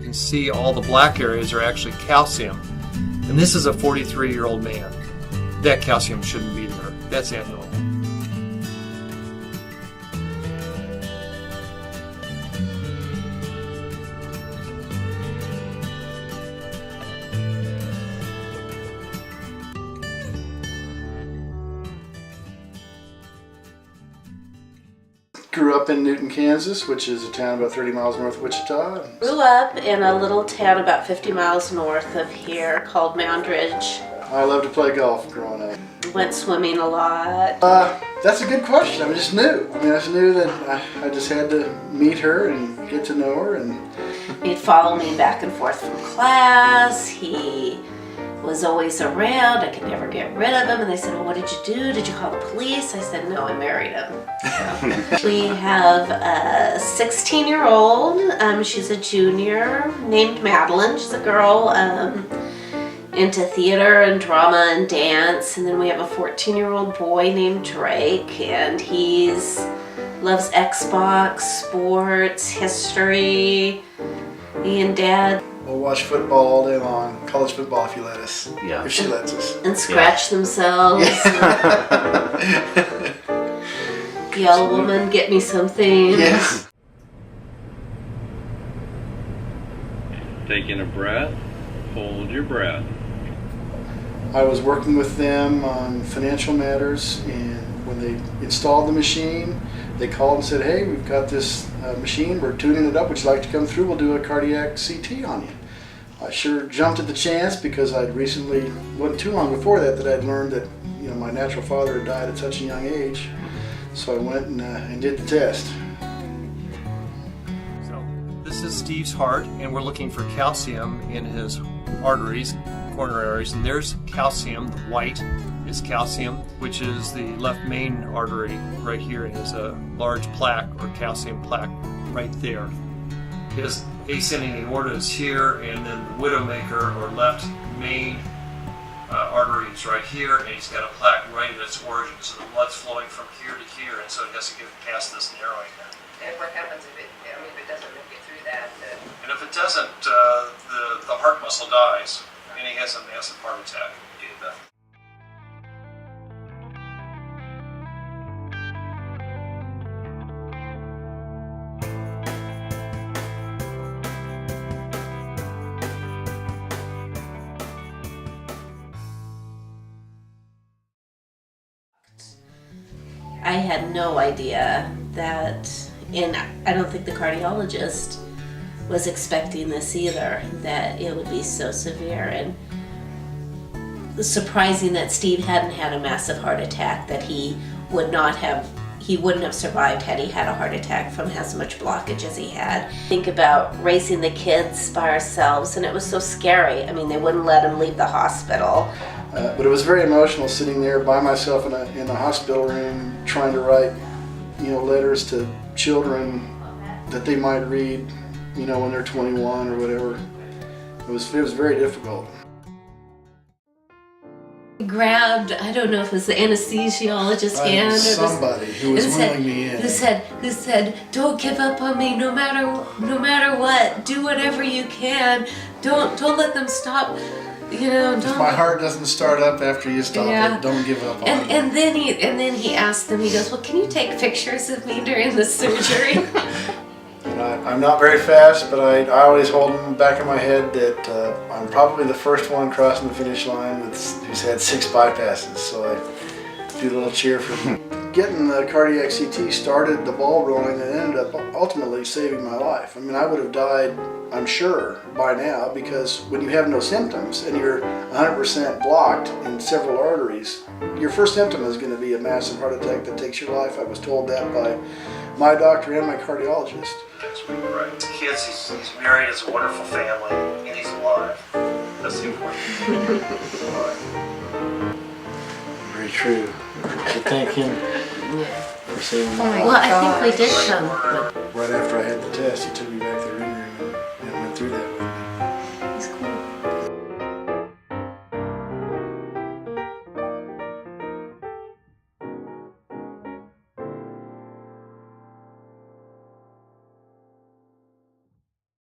can see all the black areas are actually calcium. And this is a 43-year-old man. That calcium shouldn't be there. That's abnormal. Grew up in Newton, Kansas, which is a town about 30 miles north of Wichita. Grew up in a little town about 50 miles north of here called Moundridge. I loved to play golf growing up. Went swimming a lot. That's a good question. I just knew. I just knew that I just had to meet her and get to know her. And He'd follow me back and forth from class. He was always around. I could never get rid of him. And they said, well, what did you do? Did you call the police? I said, no, I married him. So, we have a 16-year-old. She's a junior named Madeline. She's a girl into theater and drama and dance. And then we have a 14-year-old boy named Drake. And loves Xbox, sports, history. Me and Dad. we'll watch football all day long. College football if you let us. Yeah. If she lets us. And scratch themselves. Yell, woman, get me something. Yes. Taking a breath, hold your breath. I was working with them on financial matters, and when they installed the machine, they called and said, hey, we've got this machine, we're tuning it up, would you like to come through? We'll do a cardiac CT on you. I sure jumped at the chance because I'd recently, wasn't too long before that I'd learned that my natural father had died at such a young age. So I went and did the test. So this is Steve's heart, and we're looking for calcium in his arteries, coronary arteries, and there's calcium. The white is calcium, which is the left main artery right here. It has a large plaque or calcium plaque right there. His ascending aorta is here, and then the widowmaker or left main artery is right here, and he's got a plaque right at its origin, so the blood's flowing from here to here, and so it has to get past this narrowing here. And what happens if it doesn't make it through that? And if it doesn't, the heart muscle dies, and he has a massive heart attack due to that. I had no idea that, and I don't think the cardiologist was expecting this either, that it would be so severe. And surprising that Steve hadn't had a massive heart attack, that he wouldn't have survived had he had a heart attack from as much blockage as he had. Think about raising the kids by ourselves, and it was so scary. I mean, they wouldn't let him leave the hospital. But it was very emotional sitting there by myself in a hospital room trying to write, letters to children that they might read, when they're 21 or whatever. It was very difficult. Grabbed, I don't know if it was the anesthesiologist's hand or somebody who was wheeling me in. Who said, don't give up on me, no matter what, do whatever you can. Don't let them stop. If my heart doesn't start up after you stop it, don't give up on it. And then he asked them, he goes, well, can you take pictures of me during the surgery? I'm not very fast, but I always hold in the back of my head that I'm probably the first one crossing the finish line who's had 6 bypasses, so I do a little cheer for me. Getting the cardiac CT started the ball rolling and ended up ultimately saving my life. I mean, I would have died, I'm sure, by now, because when you have no symptoms and you're 100% blocked in several arteries, your first symptom is going to be a massive heart attack that takes your life. I was told that by my doctor and my cardiologist. That's right. Kids, he's married, has a wonderful family, and he's alive. That's the important thing. Very true. We should thank him for saving my life. Well, I think we did come. Right after I had the test, he took me